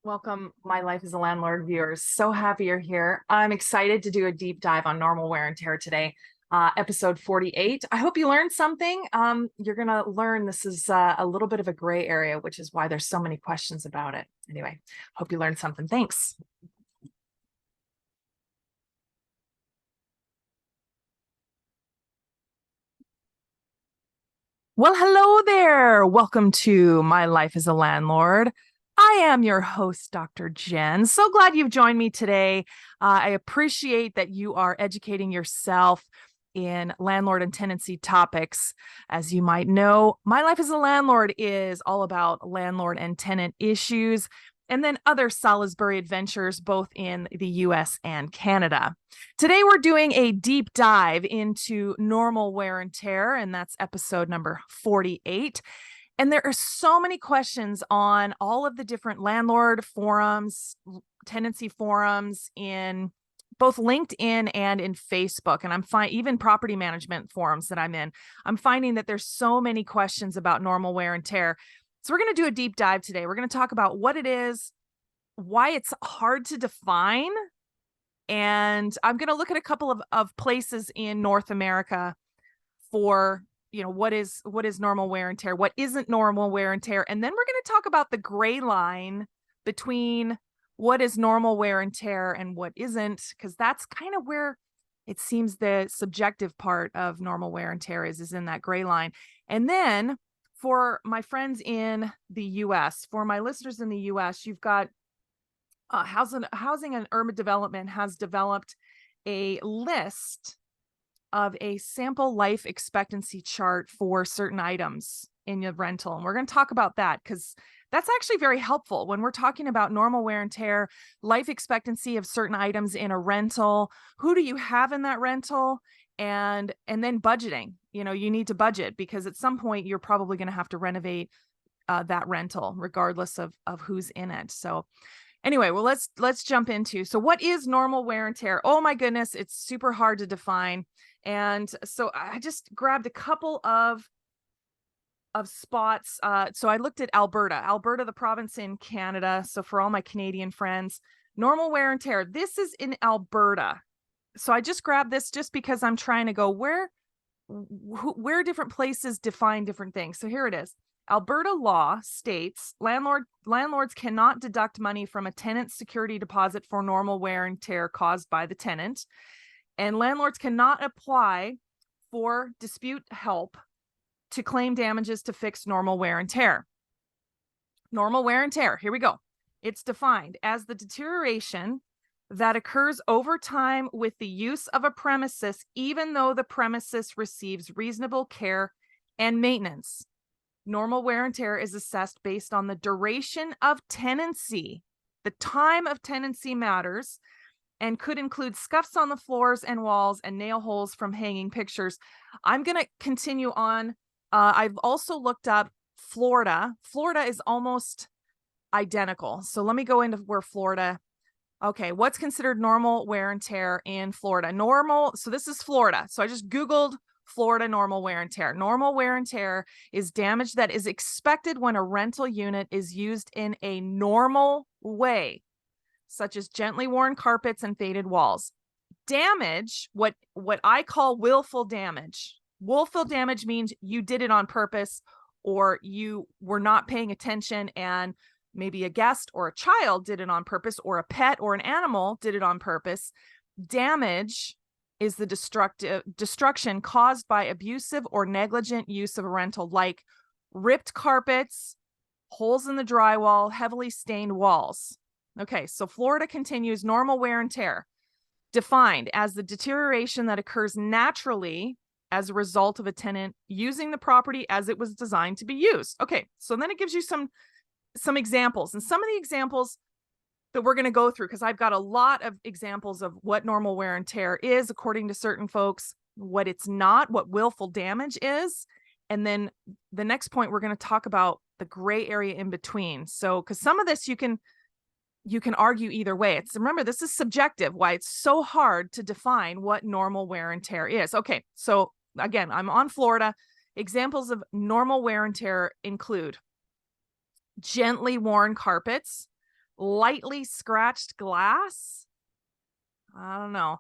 Welcome, My Life as a Landlord viewers. So happy you're here. I'm excited to do a deep dive on normal wear and tear today, episode 48. I hope you learned something. You're going to learn this is a little bit of a gray area, which is why there's so many questions about it. Anyway, hope you learned something. Thanks. Well, hello there. Welcome to My Life as a Landlord. I am your host, Dr. Jen. So glad you've joined me today. I appreciate that you are educating yourself in landlord and tenancy topics. As you might know, My Life as a Landlord is all about landlord and tenant issues, and then other Salisbury adventures, both in the US and Canada. Today, we're doing a deep dive into normal wear and tear, and that's episode number 48. And there are so many questions on all of the different landlord forums, tenancy forums in both LinkedIn and in Facebook. And even property management forums that I'm in. I'm finding that there's so many questions about normal wear and tear. So we're going to do a deep dive today. We're going to talk about what it is, why it's hard to define. And I'm going to look at a couple of places in North America for, what is normal wear and tear, what isn't normal wear and tear. And then we're going to talk about the gray line between what is normal wear and tear and what isn't, because that's kind of where it seems the subjective part of normal wear and tear is in that gray line. And then for my friends in the US, for my listeners in the US, you've got Housing and Urban Development has developed a list of a sample life expectancy chart for certain items in your rental. And we're going to talk about that because that's actually very helpful when we're talking about normal wear and tear, life expectancy of certain items in a rental. Who do you have in that rental? And then budgeting. You need to budget because at some point you're probably going to have to renovate that rental regardless of who's in it. So anyway, well, let's jump into. So what is normal wear and tear? Oh my goodness, it's super hard to define. And so I just grabbed a couple of spots. So I looked at Alberta, the province in Canada. So for all my Canadian friends, normal wear and tear, this is in Alberta. So I just grabbed this just because I'm trying to go where different places define different things. So here it is. Alberta law states landlords cannot deduct money from a tenant's security deposit for normal wear and tear caused by the tenant. And landlords cannot apply for dispute help to claim damages to fix normal wear and tear. Normal wear and tear, here we go. It's defined as the deterioration that occurs over time with the use of a premises, even though the premises receives reasonable care and maintenance. Normal wear and tear is assessed based on the duration of tenancy. The time of tenancy matters and could include scuffs on the floors and walls and nail holes from hanging pictures. I'm going to continue on. I've also looked up Florida. Florida is almost identical. So let me go into where Florida. Okay, what's considered normal wear and tear in Florida? Normal. So this is Florida. So I just Googled Florida normal wear and tear. Normal wear and tear is damage that is expected when a rental unit is used in a normal way, such as gently worn carpets and faded walls. Damage, what I call willful damage. Willful damage means you did it on purpose or you were not paying attention and maybe a guest or a child did it on purpose or a pet or an animal did it on purpose. Damage is the destruction caused by abusive or negligent use of a rental, like ripped carpets, holes in the drywall, heavily stained walls. Okay, so Florida continues normal wear and tear, defined as the deterioration that occurs naturally as a result of a tenant using the property as it was designed to be used. Okay, so then it gives you some examples, and some of the examples that we're going to go through, because I've got a lot of examples of what normal wear and tear is, according to certain folks, what it's not, what willful damage is. And then the next point, we're going to talk about the gray area in between. So, because some of this you can argue either way. Remember, this is subjective, why it's so hard to define what normal wear and tear is. Okay, so again, I'm on Florida. Examples of normal wear and tear include gently worn carpets, lightly scratched glass. I don't know.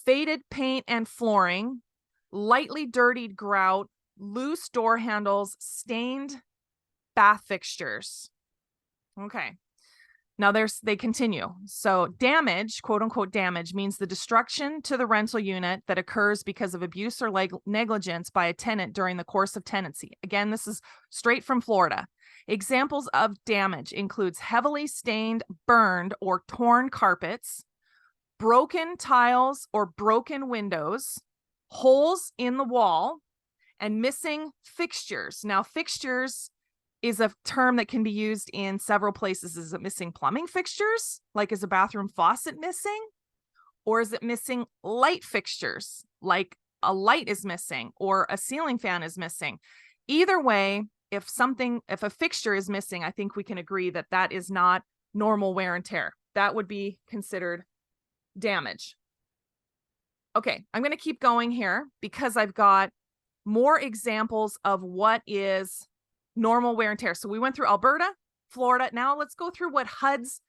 Faded paint and flooring, lightly dirtied grout, loose door handles, stained bath fixtures. Okay. Now they continue. So damage, quote unquote damage, means the destruction to the rental unit that occurs because of abuse or negligence by a tenant during the course of tenancy. Again, this is straight from Florida. Examples of damage includes heavily stained, burned, or torn carpets, broken tiles or broken windows, holes in the wall, and missing fixtures. Now, fixtures is a term that can be used in several places. Is it missing plumbing fixtures? Like, is a bathroom faucet missing? Or is it missing light fixtures? Like a light is missing or a ceiling fan is missing. Either way, if a fixture is missing, I think we can agree that that is not normal wear and tear. That would be considered damage. Okay, I'm going to keep going here because I've got more examples of what is normal wear and tear. So we went through Alberta, Florida. Now let's go through what HUD's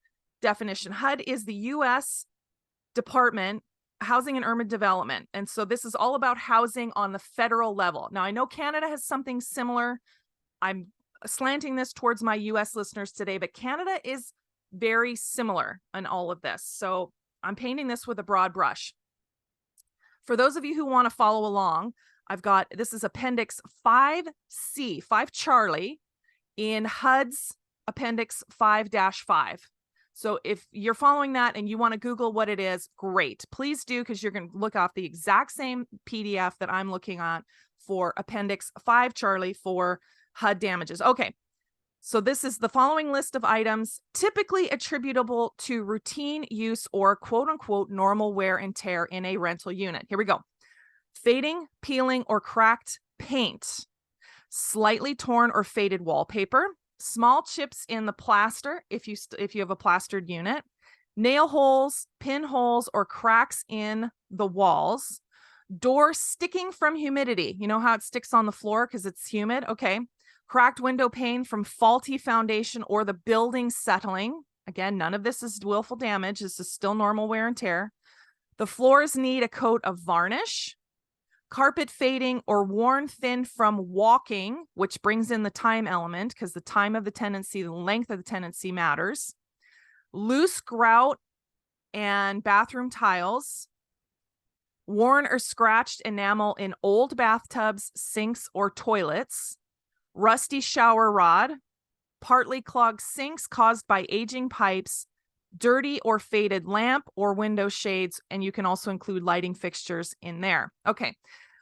definition. HUD is the U.S. Department, Housing and Urban Development. And so this is all about housing on the federal level. Now I know Canada has something similar. I'm slanting this towards my U.S. listeners today, but Canada is very similar in all of this. So I'm painting this with a broad brush. For those of you who want to follow along, this is Appendix 5C, 5 Charlie, in HUD's Appendix 5-5. So if you're following that and you want to Google what it is, great. Please do, because you're going to look off the exact same PDF that I'm looking at for Appendix 5 Charlie for HUD damages. Okay, so this is the following list of items typically attributable to routine use or quote unquote normal wear and tear in a rental unit. Here we go. Fading, peeling, or cracked paint, slightly torn or faded wallpaper, small chips in the plaster if you have a plastered unit, nail holes, pinholes, or cracks in the walls, door sticking from humidity. You know how it sticks on the floor because it's humid? Okay. Cracked window pane from faulty foundation or the building settling. Again, none of this is willful damage. This is still normal wear and tear. The floors need a coat of varnish. Carpet fading or worn thin from walking, which brings in the time element because the time of the tenancy, the length of the tenancy matters. Loose grout and bathroom tiles. Worn or scratched enamel in old bathtubs, sinks, or toilets. Rusty shower rod. Partly clogged sinks caused by aging pipes. Dirty or faded lamp or window shades, and you can also include lighting fixtures in there. Okay,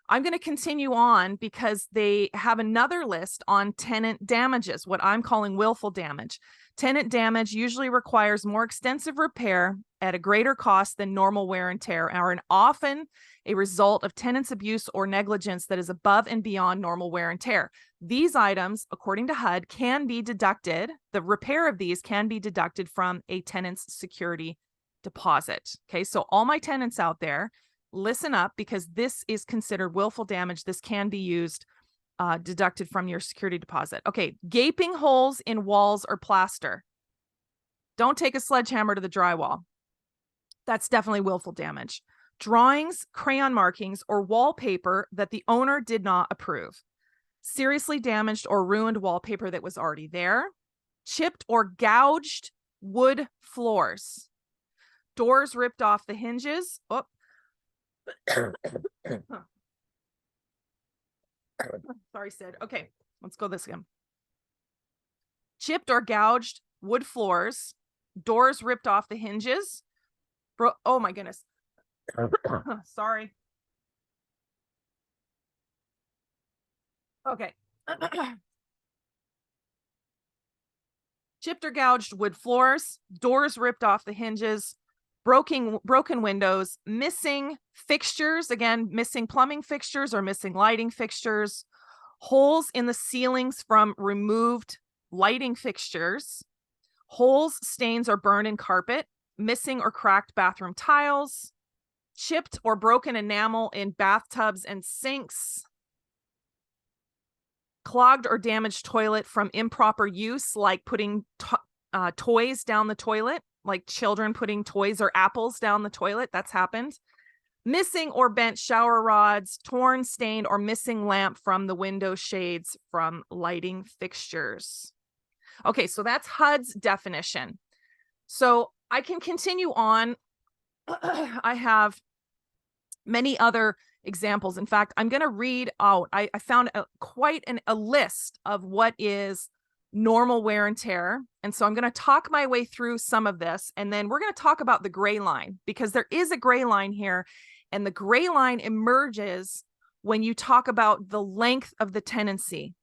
I'm going to continue on because they have another list on tenant damages, what I'm calling willful damage. Tenant damage usually requires more extensive repair at a greater cost than normal wear and tear, and often a result of tenant's abuse or negligence that is above and beyond normal wear and tear. These items, according to HUD, can be deducted. The repair of these can be deducted from a tenant's security deposit. Okay, so all my tenants out there, listen up because this is considered willful damage. This can be used, deducted from your security deposit. Okay, gaping holes in walls or plaster. Don't take a sledgehammer to the drywall. That's definitely willful damage. Drawings, crayon markings, or wallpaper that the owner did not approve. Seriously damaged or ruined wallpaper that was already there. Chipped or gouged wood floors. Doors ripped off the hinges. Oh. Sorry, Sid. Okay, let's go this again. Chipped or gouged wood floors. Doors ripped off the hinges. Oh my goodness. Sorry. Okay. Chipped or gouged wood floors, doors ripped off the hinges, broken windows, missing fixtures, again, missing plumbing fixtures or missing lighting fixtures, holes in the ceilings from removed lighting fixtures, holes, stains, or burn in carpet, missing or cracked bathroom tiles, chipped or broken enamel in bathtubs and sinks, clogged or damaged toilet from improper use, like putting toys down the toilet, like children putting toys or apples down the toilet. That's happened. Missing or bent shower rods, torn, stained, or missing lamp from the window shades from lighting fixtures. Okay, so that's HUD's definition. So I can continue on. I have many other examples. In fact, I'm going to read out, I found quite a list of what is normal wear and tear. And so I'm going to talk my way through some of this, and then we're going to talk about the gray line, because there is a gray line here, and the gray line emerges when you talk about the length of the tenancy.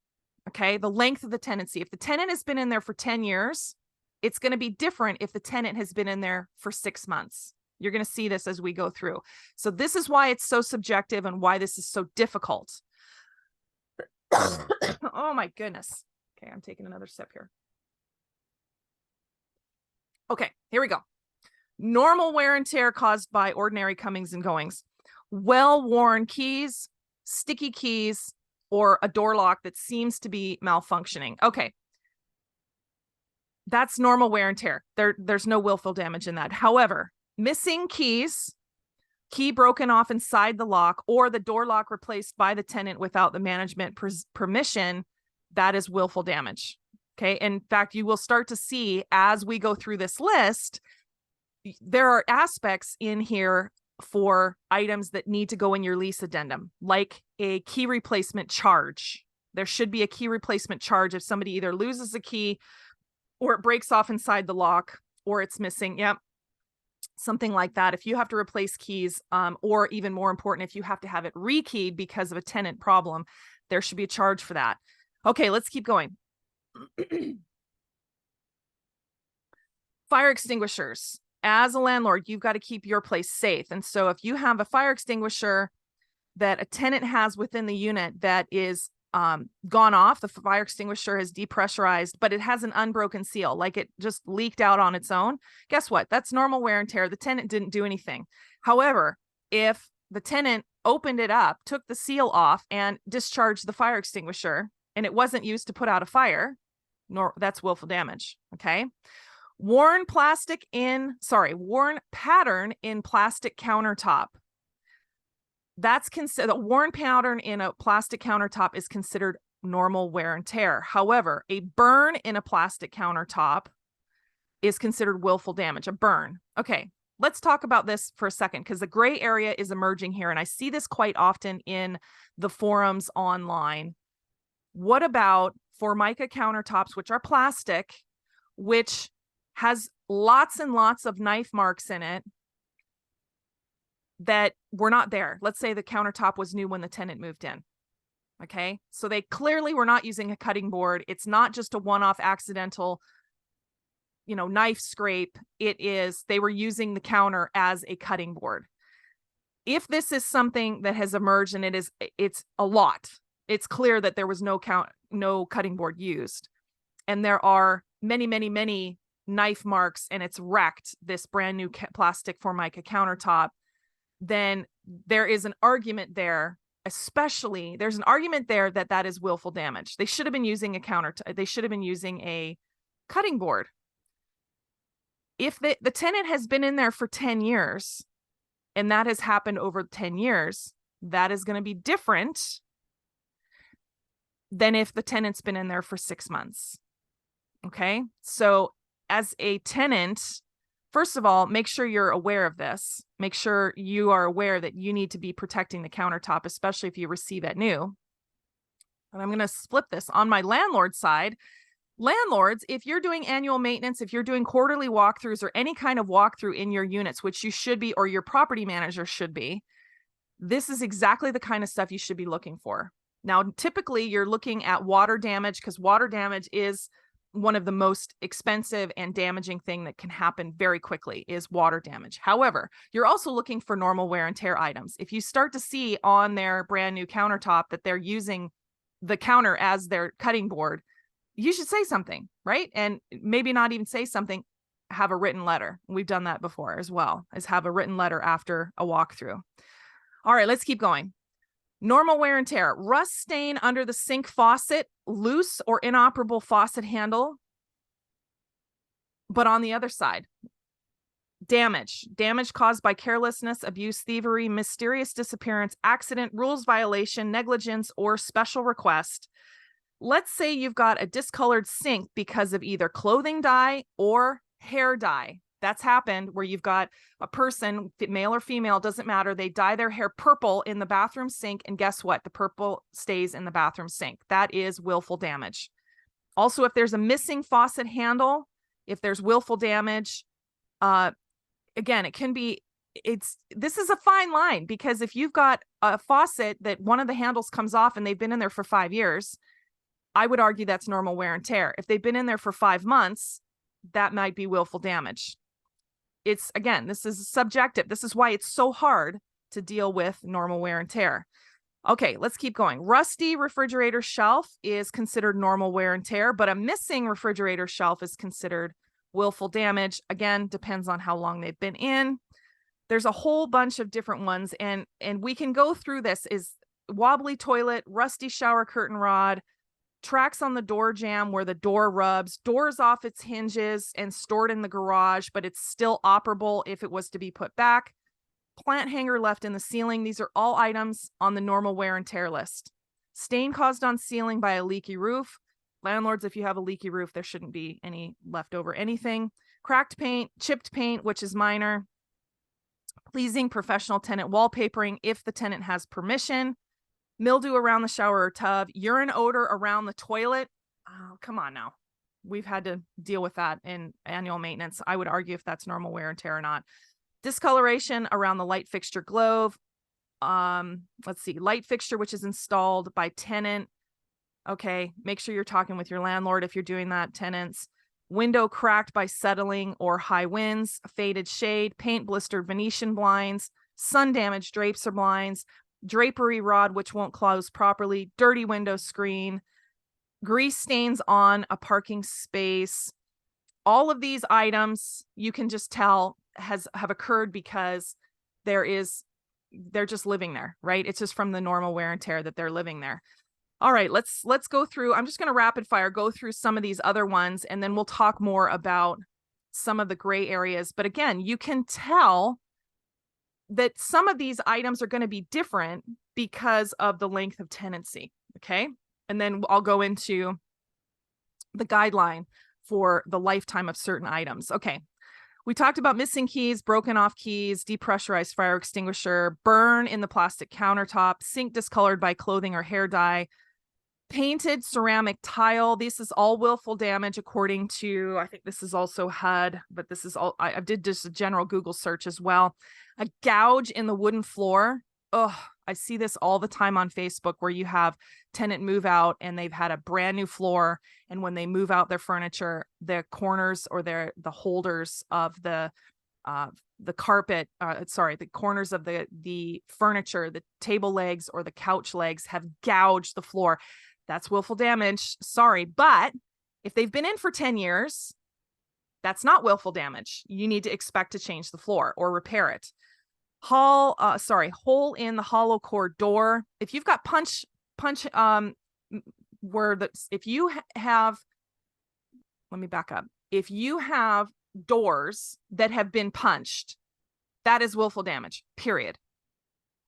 Okay, the length of the tenancy. If the tenant has been in there for 10 years, it's going to be different if the tenant has been in there for 6 months. You're going to see this as we go through. So this is why it's so subjective and why this is so difficult. Oh my goodness. Okay, I'm taking another sip here. Okay, here we go. Normal wear and tear caused by ordinary comings and goings. Well-worn keys, sticky keys, or a door lock that seems to be malfunctioning. Okay. That's normal wear and tear. There's no willful damage in that. However, missing keys, key broken off inside the lock, or the door lock replaced by the tenant without the management permission, that is willful damage. Okay. In fact, you will start to see as we go through this list, there are aspects in here for items that need to go in your lease addendum, like a key replacement charge. There should be a key replacement charge if somebody either loses a key or it breaks off inside the lock or it's missing. Yep. Something like that. If you have to replace keys, or even more important, if you have to have it rekeyed because of a tenant problem, there should be a charge for that. Okay, let's keep going. Fire extinguishers. As a landlord, you've got to keep your place safe. And so if you have a fire extinguisher that a tenant has within the unit that is gone off, the fire extinguisher has depressurized, but it has an unbroken seal, like it just leaked out on its own. Guess what? That's normal wear and tear. The tenant didn't do anything. However, if the tenant opened it up, took the seal off, and discharged the fire extinguisher, and it wasn't used to put out a fire, that's willful damage. Okay. Worn pattern in plastic countertop. That's considered a worn pattern in a plastic countertop is considered normal wear and tear. However, a burn in a plastic countertop is considered willful damage, a burn. Okay, let's talk about this for a second, because the gray area is emerging here, and I see this quite often in the forums online. What about Formica countertops, which are plastic, which has lots and lots of knife marks in it that were not there? Let's say the countertop was new when the tenant moved in. Okay, so they clearly were not using a cutting board. It's not just a one-off accidental, knife scrape. It is, they were using the counter as a cutting board. If this is something that has emerged, and it's a lot, it's clear that there was no cutting board used, and there are many, many, many knife marks, and it's wrecked this brand new plastic Formica countertop, then there is an argument there. Especially, there's an argument there that is willful damage. They should have been using they should have been using a cutting board. If the tenant has been in there for 10 years, and that has happened over 10 years, that is going to be different than if the tenant's been in there for 6 months. Okay, so as a tenant, first of all, make sure you're aware of this. Make sure you are aware that you need to be protecting the countertop, especially if you receive it new. And I'm going to split this on my landlord side. Landlords, if you're doing annual maintenance, if you're doing quarterly walkthroughs or any kind of walkthrough in your units, which you should be, or your property manager should be, this is exactly the kind of stuff you should be looking for. Now, typically you're looking at water damage, because water damage is one of the most expensive and damaging thing that can happen very quickly is water damage. However, you're also looking for normal wear and tear items. If you start to see on their brand new countertop that they're using the counter as their cutting board, you should say something, right? And maybe not even say something, have a written letter. We've done that before as well, as have a written letter after a walkthrough. All right, let's keep going. Normal wear and tear. Rust stain under the sink faucet, loose or inoperable faucet handle. But on the other side, damage caused by carelessness, abuse, thievery, mysterious disappearance, accident, rules violation, negligence, or special request. Let's say you've got a discolored sink because of either clothing dye or hair dye. That's happened where you've got a person, male or female, doesn't matter. They dye their hair purple in the bathroom sink. And guess what? The purple stays in the bathroom sink. That is willful damage. Also, if there's a missing faucet handle, if there's willful damage, again, it can be, this is a fine line, because if you've got a faucet that one of the handles comes off and they've been in there for 5 years, I would argue that's normal wear and tear. If they've been in there for 5 months, that might be willful damage. It's, again, this is subjective. This is why it's so hard to deal with normal wear and tear. Okay, let's keep going. Rusty refrigerator shelf is considered normal wear and tear, but a missing refrigerator shelf is considered willful damage. Again, depends on how long they've been in. There's a whole bunch of different ones, and we can go through this. Is wobbly toilet, rusty shower curtain rod, tracks on the door jamb where the door rubs, doors off its hinges and stored in the garage, but it's still operable if it was to be put back, plant hanger left in the ceiling. These are all items on the normal wear and tear list. Stain caused on ceiling by a leaky roof. Landlords, if you have a leaky roof, there shouldn't be any leftover anything. Cracked paint, chipped paint, which is minor. Pleasing professional tenant wallpapering if the tenant has permission. Mildew around the shower or tub, urine odor around the toilet. Oh, come on now. We've had to deal with that in annual maintenance. I would argue if that's normal wear and tear or not. Discoloration around the light fixture globe. Let's see, light fixture which is installed by tenant. Okay, make sure you're talking with your landlord if you're doing that, tenants. Window cracked by settling or high winds, faded shade, paint blistered Venetian blinds, sun damaged drapes or blinds, drapery rod which won't close properly, dirty window screen, grease stains on a parking space. All of these items you can just tell have occurred because they're just living there, right? It's just from the normal wear and tear that they're living there. All right, let's go through. I'm just going to rapid fire go through some of these other ones, and then we'll talk more about some of the gray areas. But again, you can tell that some of these items are going to be different because of the length of tenancy. Okay. And then I'll go into the guideline for the lifetime of certain items. Okay. We talked about missing keys, broken off keys, depressurized fire extinguisher, burn in the plastic countertop, sink discolored by clothing or hair dye, painted ceramic tile. This is all willful damage according to, I think this is also HUD, but this is all, I did just a general Google search as well. A gouge in the wooden floor. Oh, I see this all the time on Facebook where you have tenant move out and they've had a brand new floor. And when they move out their furniture, the corners or the holders of the carpet, the corners of the furniture, the table legs or the couch legs have gouged the floor. That's willful damage. Sorry. But if they've been in for 10 years, that's not willful damage. You need to expect to change the floor or repair it. Hole in the hollow core door. If you've got let me back up. If you have doors that have been punched, that is willful damage, period.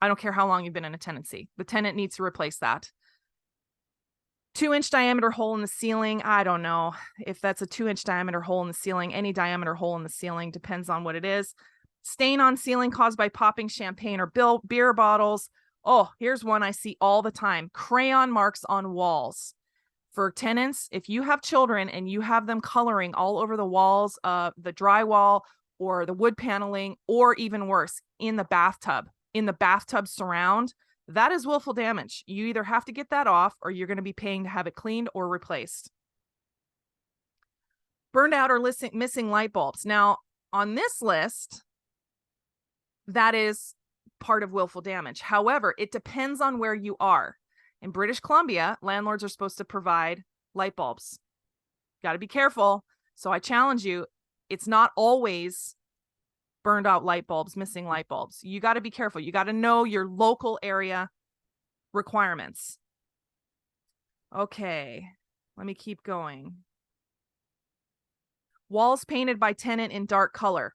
I don't care how long you've been in a tenancy. The tenant needs to replace that. 2-inch diameter hole in the ceiling. I don't know if that's a 2-inch diameter hole in the ceiling. Any diameter hole in the ceiling depends on what it is. Stain on ceiling caused by popping champagne or beer bottles. Oh, here's one I see all the time. Crayon marks on walls. For tenants, if you have children and you have them coloring all over the walls of the drywall or the wood paneling, or even worse, in the bathtub surround, that is willful damage. You either have to get that off or you're going to be paying to have it cleaned or replaced. Burned out or missing light bulbs. Now, on this list, that is part of willful damage. However, it depends on where you are. In British Columbia, landlords are supposed to provide light bulbs. Got to be careful. So I challenge you, it's not always burned out light bulbs, missing light bulbs. You got to be careful. You got to know your local area requirements. Okay, let me keep going. Walls painted by tenant in dark color,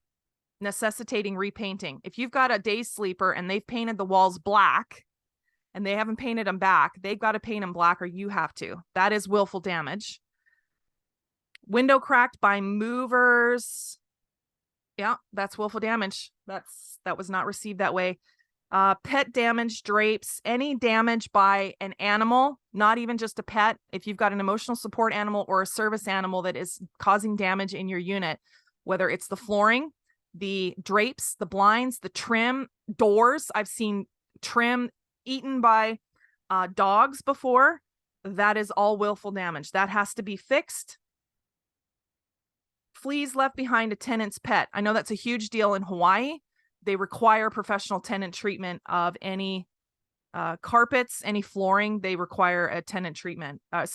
necessitating repainting. If you've got a day sleeper and they've painted the walls black and they haven't painted them back, they've got to paint them black or you have to. That is willful damage. Window cracked by movers. Yeah, that's willful damage. That was not received that way. Pet damage, drapes, any damage by an animal, not even just a pet. If you've got an emotional support animal or a service animal that is causing damage in your unit, whether it's the flooring, the drapes, the blinds, the trim, doors. I've seen trim eaten by dogs before. That is all willful damage. That has to be fixed. Fleas left behind a tenant's pet. I know that's a huge deal in Hawaii. They require professional tenant treatment of any carpets, any flooring. They require a tenant treatment. A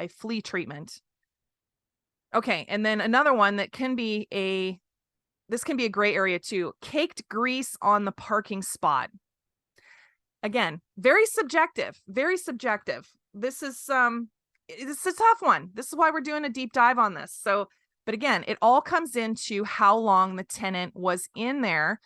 flea treatment. Okay, and then another one that can be this can be a gray area too. Caked grease on the parking spot. Again, very subjective. Very subjective. This is it's a tough one. This is why we're doing a deep dive on this. So, but again, it all comes into how long the tenant was in there.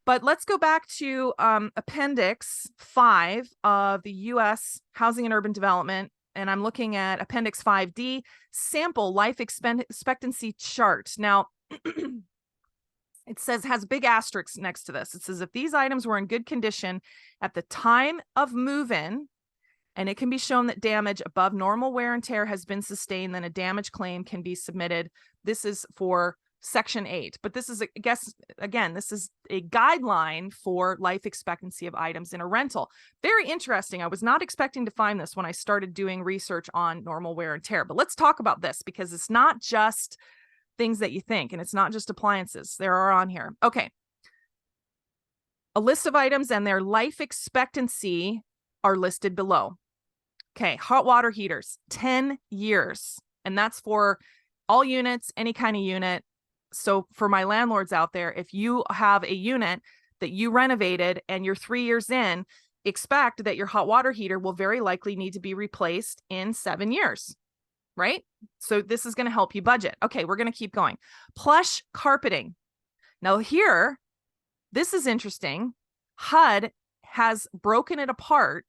But let's go back to Appendix 5 of the U.S. Housing and Urban Development. And I'm looking at Appendix 5D, Sample Life Expectancy Chart. Now, it says, has big asterisks next to this. It says, if these items were in good condition at the time of move-in, and it can be shown that damage above normal wear and tear has been sustained, then a damage claim can be submitted. This is for Section 8, but this is, I guess, again, this is a guideline for life expectancy of items in a rental. Very interesting. I was not expecting to find this when I started doing research on normal wear and tear, but let's talk about this because it's not just things that you think, and it's not just appliances. There are on here. Okay. A list of items and their life expectancy are listed below. Okay. Hot water heaters, 10 years. And that's for all units, any kind of unit. So for my landlords out there, if you have a unit that you renovated and you're 3 years in, expect that your hot water heater will very likely need to be replaced in 7 years, right? So this is going to help you budget. Okay, we're going to keep going. Plush carpeting. Now here, this is interesting. HUD has broken it apart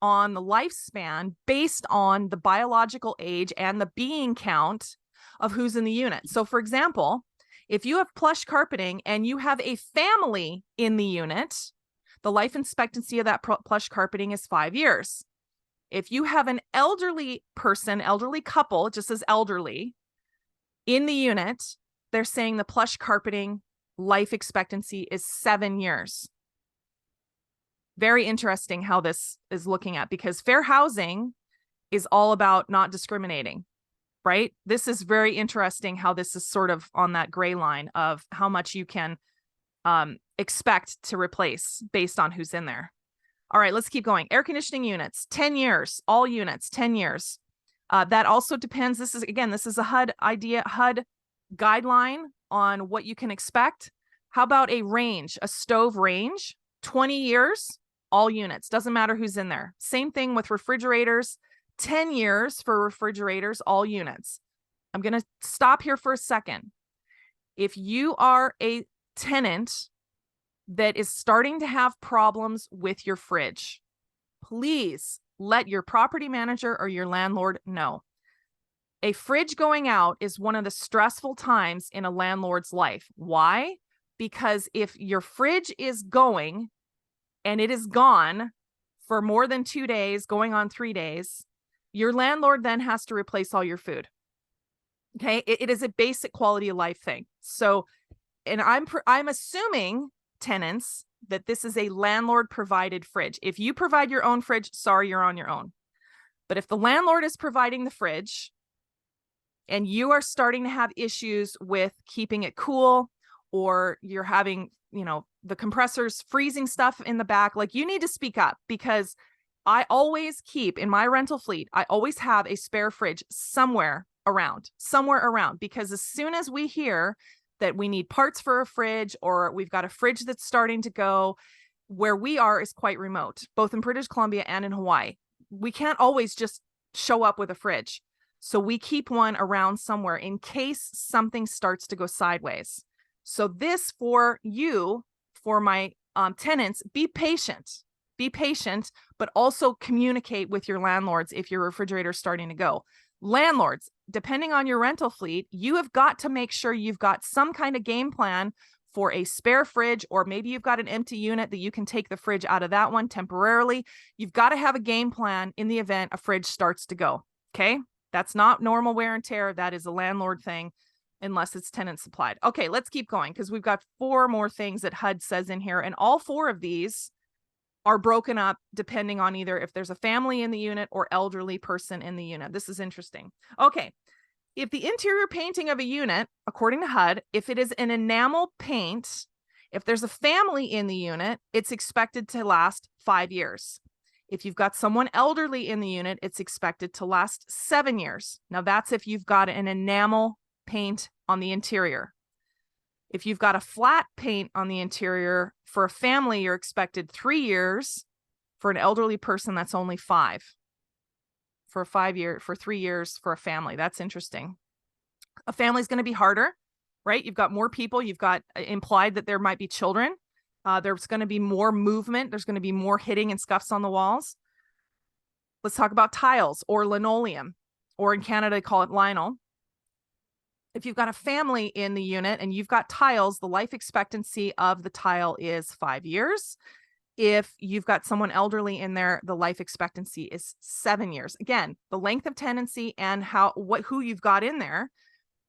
on the lifespan based on the biological age and the being count of who's in the unit. So for example, if you have plush carpeting and you have a family in the unit, the life expectancy of that plush carpeting is 5 years. If you have an elderly person, elderly couple, it just says elderly, in the unit, they're saying the plush carpeting life expectancy is 7 years. Very interesting how this is looking at, because fair housing is all about not discriminating. Right? This is very interesting how this is sort of on that gray line of how much you can expect to replace based on who's in there. All right, let's keep going. Air conditioning units, 10 years, all units, 10 years. That also depends. This is a HUD guideline on what you can expect. How about a range, a stove range, 20 years, all units, doesn't matter who's in there. Same thing with refrigerators. 10 years for refrigerators, all units. I'm going to stop here for a second. If you are a tenant that is starting to have problems with your fridge, please let your property manager or your landlord know. A fridge going out is one of the stressful times in a landlord's life. Why? Because if your fridge is going and it is gone for more than 2 days, going on 3 days, your landlord then has to replace all your food. Okay. It is a basic quality of life thing. So, and I'm assuming, tenants, that this is a landlord provided fridge. If you provide your own fridge, sorry, you're on your own. But if the landlord is providing the fridge and you are starting to have issues with keeping it cool, or you're having, the compressors freezing stuff in the back, like, you need to speak up, because I always keep in my rental fleet, I always have a spare fridge somewhere around, because as soon as we hear that we need parts for a fridge, or we've got a fridge that's starting to go, where we are is quite remote, both in British Columbia and in Hawaii. We can't always just show up with a fridge. So we keep one around somewhere in case something starts to go sideways. So this for you, for my tenants, be patient. Be patient, but also communicate with your landlords if your refrigerator is starting to go. Landlords, depending on your rental fleet, you have got to make sure you've got some kind of game plan for a spare fridge, or maybe you've got an empty unit that you can take the fridge out of that one temporarily. You've got to have a game plan in the event a fridge starts to go. Okay. That's not normal wear and tear. That is a landlord thing, unless it's tenant supplied. Okay, let's keep going because we've got 4 more things that HUD says in here. And all 4 of these are broken up depending on either if there's a family in the unit or elderly person in the unit. This is interesting. Okay. If the interior painting of a unit, according to HUD, if it is an enamel paint, if there's a family in the unit, it's expected to last 5 years. If you've got someone elderly in the unit, it's expected to last 7 years. Now that's if you've got an enamel paint on the interior. If you've got a flat paint on the interior for a family, you're expected 3 years. For an elderly person, that's only 5. For 3 years for a family. That's interesting. A family is going to be harder, right? You've got more people. You've got implied that there might be children. There's going to be more movement. There's going to be more hitting and scuffs on the walls. Let's talk about tiles or linoleum, or in Canada, they call it linol. If you've got a family in the unit and you've got tiles, the life expectancy of the tile is 5 years. If you've got someone elderly in there, the life expectancy is 7 years. Again, the length of tenancy and who you've got in there.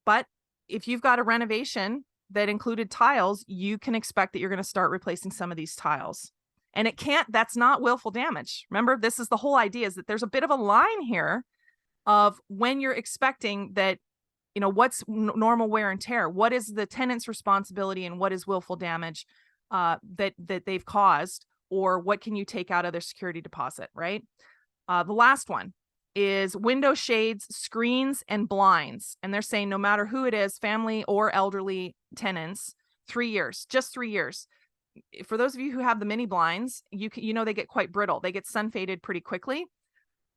But if you've got a renovation that included tiles, you can expect that you're going to start replacing some of these tiles. And that's not willful damage. Remember, this is the whole idea, is that there's a bit of a line here of when you're expecting that, what's normal wear and tear, what is the tenant's responsibility and what is willful damage that they've caused, or what can you take out of their security deposit, right? The last one is window shades, screens, and blinds. And they're saying no matter who it is, family or elderly tenants, 3 years, just 3 years. For those of you who have the mini blinds, they get quite brittle. They get sun faded pretty quickly.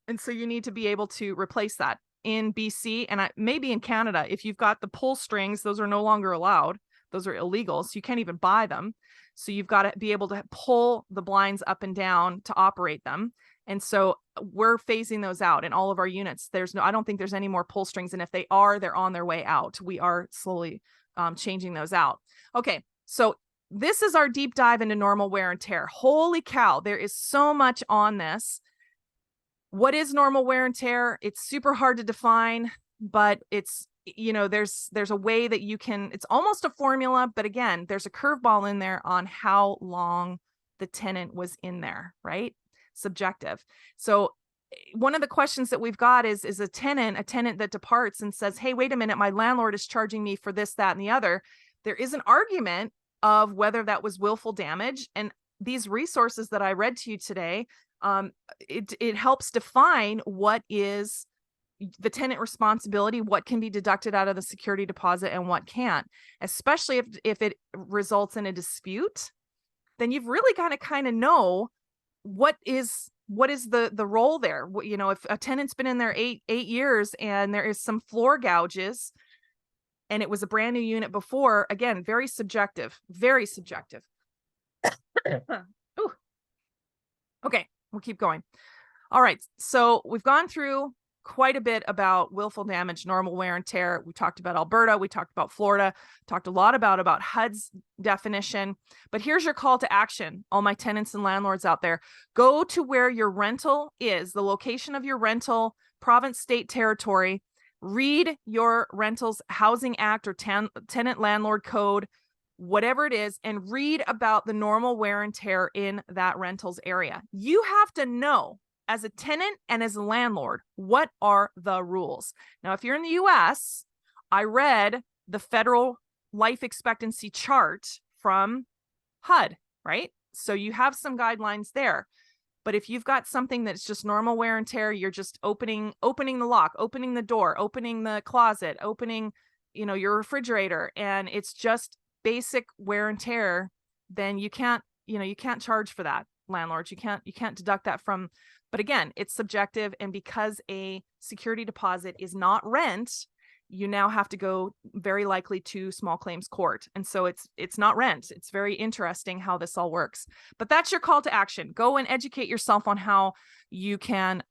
And so you need to be able to replace that. In BC and maybe in Canada, if you've got the pull strings, those are no longer allowed. Those are illegal. So you can't even buy them. So you've got to be able to pull the blinds up and down to operate them. And so we're phasing those out in all of our units. I don't think there's any more pull strings. And if they are, they're on their way out. We are slowly changing those out. Okay. So this is our deep dive into normal wear and tear. Holy cow. There is so much on this. What is normal wear and tear? It's super hard to define, but it's, there's a way that you can, it's almost a formula, but again, there's a curveball in there on how long the tenant was in there, right? Subjective. So one of the questions that we've got is a tenant that departs and says, hey, wait a minute, my landlord is charging me for this, that, and the other. There is an argument of whether that was willful damage. And these resources that I read to you today, it helps define what is the tenant responsibility, what can be deducted out of the security deposit and what can't, especially if it results in a dispute. Then you've really got to kind of know what is the role there. If a tenant's been in there eight years and there is some floor gouges and it was a brand new unit before, again, very subjective. Ooh. Okay, we'll keep going. All right, so we've gone through quite a bit about willful damage, normal wear and tear. We talked about Alberta, we talked about Florida, talked a lot about HUD's definition. But here's your call to action, all my tenants and landlords out there. Go to where your rental is, the location of your rental, province, state, territory. Read your Rentals Housing Act or Tenant Landlord Code, whatever it is, and read about the normal wear and tear in that rentals area. You have to know, as a tenant and as a landlord, what are the rules? Now, if you're in the US, I read the federal life expectancy chart from HUD, right? So you have some guidelines there. But if you've got something that's just normal wear and tear, you're just opening the lock, opening the door, opening the closet, opening, your refrigerator, and it's just basic wear and tear, then you can't charge for that, landlords. You can't deduct that from But again, it's subjective. And because a security deposit is not rent, you now have to go very likely to small claims court. And so it's not rent. It's very interesting how this all works. But that's your call to action. Go and educate yourself on how you can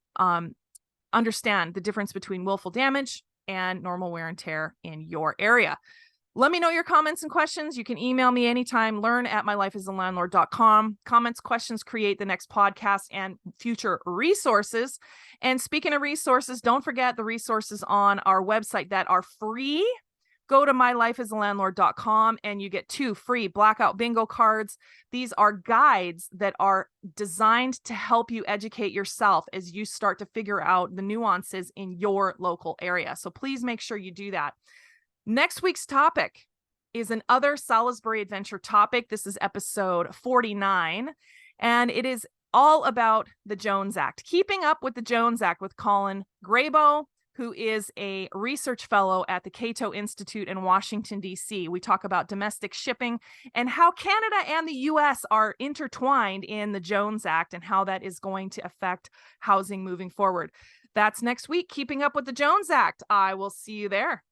understand the difference between willful damage and normal wear and tear in your area. Let me know your comments and questions. You can email me anytime, learn@mylifeasalandlord.com. Comments, questions create the next podcast and future resources. And speaking of resources, don't forget the resources on our website that are free. Go to mylifeasalandlord.com and you get 2 free blackout bingo cards. These are guides that are designed to help you educate yourself as you start to figure out the nuances in your local area. So please make sure you do that. Next week's topic is another Salisbury Adventure topic. This is episode 49, and it is all about the Jones Act. Keeping up with the Jones Act with Colin Graybo, who is a research fellow at the Cato Institute in Washington, D.C. We talk about domestic shipping and how Canada and the U.S. are intertwined in the Jones Act and how that is going to affect housing moving forward. That's next week, Keeping Up with the Jones Act. I will see you there.